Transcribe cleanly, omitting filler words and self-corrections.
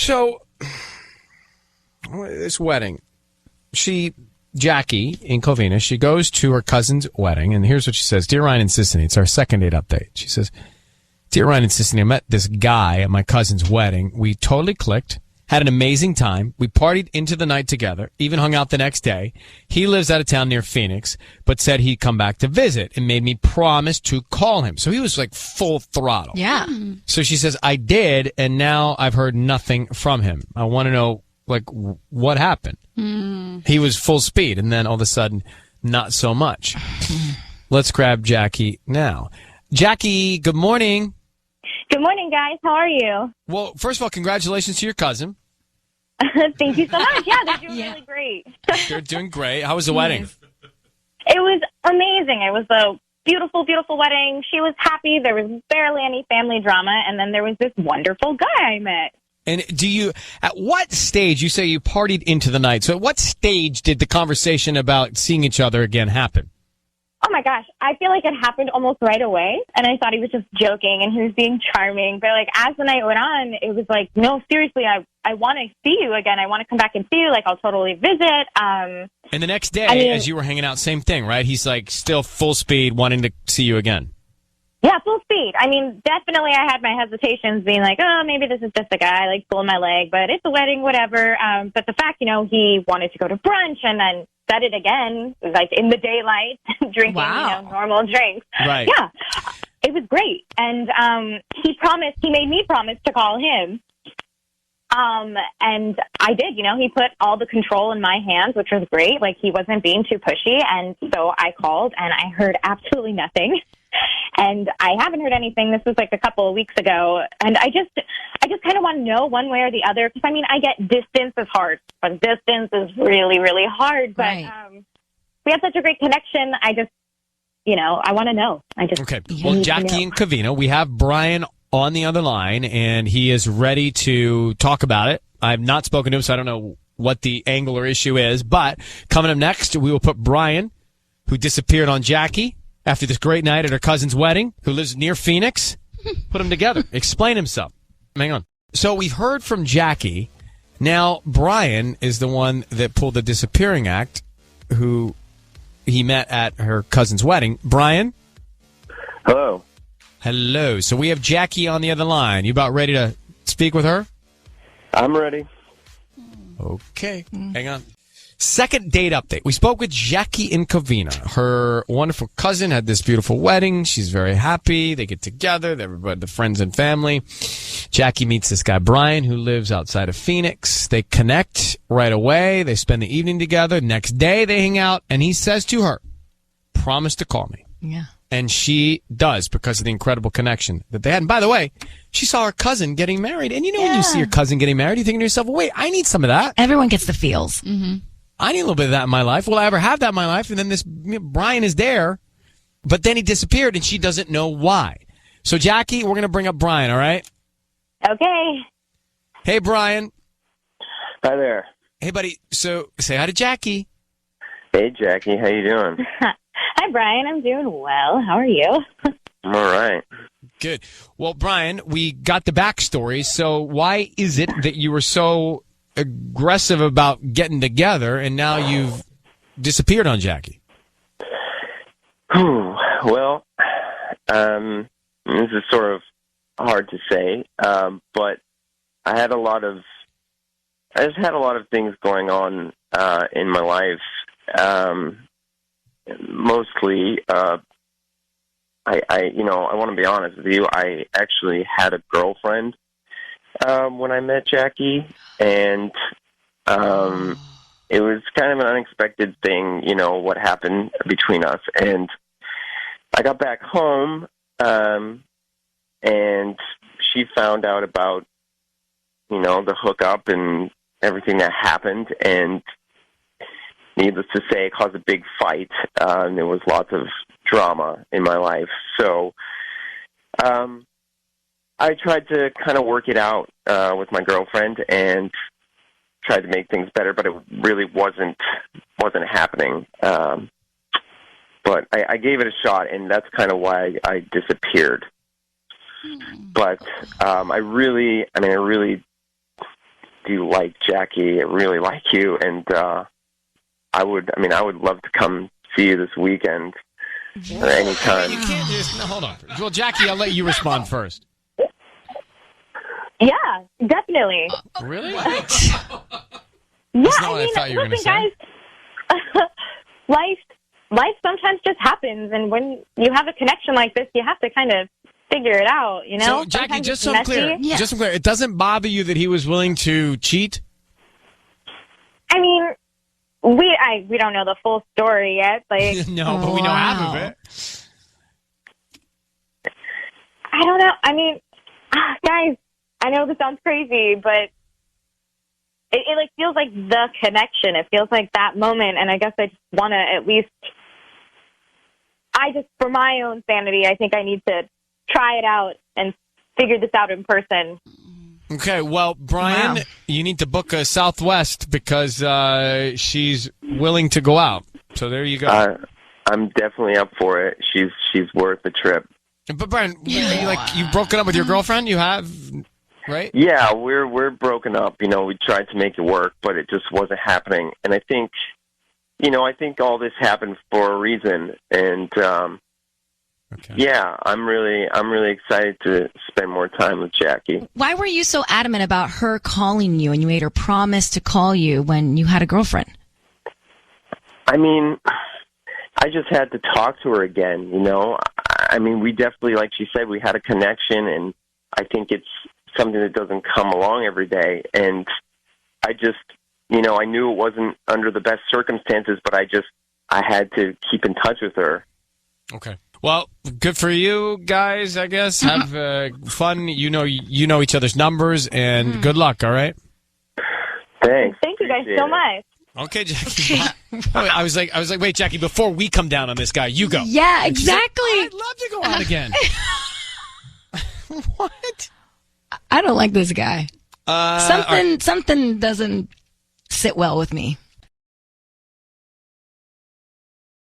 So, this wedding, Jackie in Covina, she goes to her cousin's wedding, and here's what she says. Dear Ryan and Sissany, it's our second date update. She says, Dear Ryan and Sissany, I met this guy at my cousin's wedding. We totally clicked, had an amazing time. We partied into the night together, even hung out the next day. He lives out of town near Phoenix, but said he'd come back to visit and made me promise to call him. So he was like full throttle. Yeah. So she says, I did, and now I've heard nothing from him. I want to know, like, what happened? He was full speed, and then all of a sudden, not so much. Let's grab Jackie now. Jackie, good morning. Good morning, guys. How are you? Well, first of all, congratulations to your cousin. Thank you so much. Yeah, they're doing really great. They're doing great. How was the wedding? It was amazing. It was a beautiful, beautiful wedding. She was happy. There was barely any family drama. And then there was this wonderful guy I met. And at what stage, you say you partied into the night, so at what stage did the conversation about seeing each other again happen? Oh, my gosh. I feel like it happened almost right away. And I thought he was just joking and he was being charming. But, like, as the night went on, it was like, no, seriously, I want to see you again. I want to come back and see you. Like, I'll totally visit. And the next day, as you were hanging out, same thing, right? He's, like, still full speed, wanting to see you again. Yeah, full speed. I mean, definitely I had my hesitations being like, oh, maybe this is just a guy, like, pulling my leg. But it's a wedding, whatever. But the fact, he wanted to go to brunch and then said it again, like in the daylight, drinking, normal drinks. Right. Yeah, it was great. And he made me promise to call him. And I did, he put all the control in my hands, which was great. Like, he wasn't being too pushy. And so I called and I heard absolutely nothing. And I haven't heard anything. This was like a couple of weeks ago. And I just kind of want to know one way or the other. Because, I get distance is hard. But distance is really, really hard. But we have such a great connection. I just, I want to know. Okay. Well, Jackie and Covina, we have Brian on the other line, and he is ready to talk about it. I've not spoken to him, so I don't know what the angle or issue is. But coming up next, we will put Brian, who disappeared on Jackie after this great night at her cousin's wedding, who lives near Phoenix, put them together. Explain himself. Hang on. So we've heard from Jackie. Now, Brian is the one that pulled the disappearing act, who he met at her cousin's wedding. Brian? Hello. Hello. So we have Jackie on the other line. You about ready to speak with her? I'm ready. Okay. Hang on. Second date update. We spoke with Jackie in Covina. Her wonderful cousin had this beautiful wedding. She's very happy. They get together, everybody, the friends and family. Jackie meets this guy, Brian, who lives outside of Phoenix. They connect right away. They spend the evening together. Next day, they hang out, and he says to her, promise to call me. Yeah. And she does, because of the incredible connection that they had. And by the way, she saw her cousin getting married. And when you see your cousin getting married, you think to yourself, well, wait, I need some of that. Everyone gets the feels. Mm-hmm. I need a little bit of that in my life. Will I ever have that in my life? And then this Brian is there, but then he disappeared, and she doesn't know why. So, Jackie, we're going to bring up Brian, all right? Okay. Hey, Brian. Hi there. Hey, buddy. So, say hi to Jackie. Hey, Jackie. How you doing? Hi, Brian. I'm doing well. How are you? I'm all right. Good. Well, Brian, we got the backstory. So why is it that you were so aggressive about getting together, and now you've disappeared on Jackie? Well, this is sort of hard to say, but I just had a lot of things going on in my life. Mostly, I want to be honest with you. I actually had a girlfriend when I met Jackie, and it was kind of an unexpected thing, what happened between us. And I got back home, and she found out about, the hookup and everything that happened, and needless to say, it caused a big fight, and there was lots of drama in my life. So I tried to kind of work it out with my girlfriend and tried to make things better, but it really wasn't happening. But I gave it a shot, and that's kind of why I disappeared. But I really do like Jackie. I really like you, and I would love to come see you this weekend or anytime. You can't just hold on. Well, Jackie, I'll let you respond first. Yeah, definitely. Really? Yeah, I thought you were listen, guys, life sometimes just happens, and when you have a connection like this, you have to kind of figure it out, you know? So, Jackie, Sometimes just it's so I'm clear, messy. just so I'm clear, it doesn't bother you that he was willing to cheat? I mean, we don't know the full story yet. Like, No, but we know half of it. I don't know. I mean, guys, I know this sounds crazy, but it like feels like the connection. It feels like that moment, and I guess I just want to at least. For my own sanity, I think I need to try it out and figure this out in person. Okay, well, Brian, you need to book a Southwest because she's willing to go out. So there you go. I'm definitely up for it. She's worth the trip. But Brian, you've broken up with your girlfriend? You have, right? Yeah, we're broken up. You know, we tried to make it work, but it just wasn't happening. And I think all this happened for a reason. And yeah, I'm really excited to spend more time with Jackie. Why were you so adamant about her calling you, and you made her promise to call you when you had a girlfriend? I mean, I just had to talk to her again, you know? I mean, we definitely, like she said, we had a connection, and I think it's something that doesn't come along every day. And I just, I knew it wasn't under the best circumstances, but I had to keep in touch with her. Okay. Well, good for you guys, I guess. Have fun. You know each other's numbers, and good luck, all right? Thanks. Thank you guys so much. Okay, Jackie. I was like, wait, Jackie, before we come down on this guy, you go. Yeah, exactly. I'd love to go out again. What? I don't like this guy. Something doesn't sit well with me.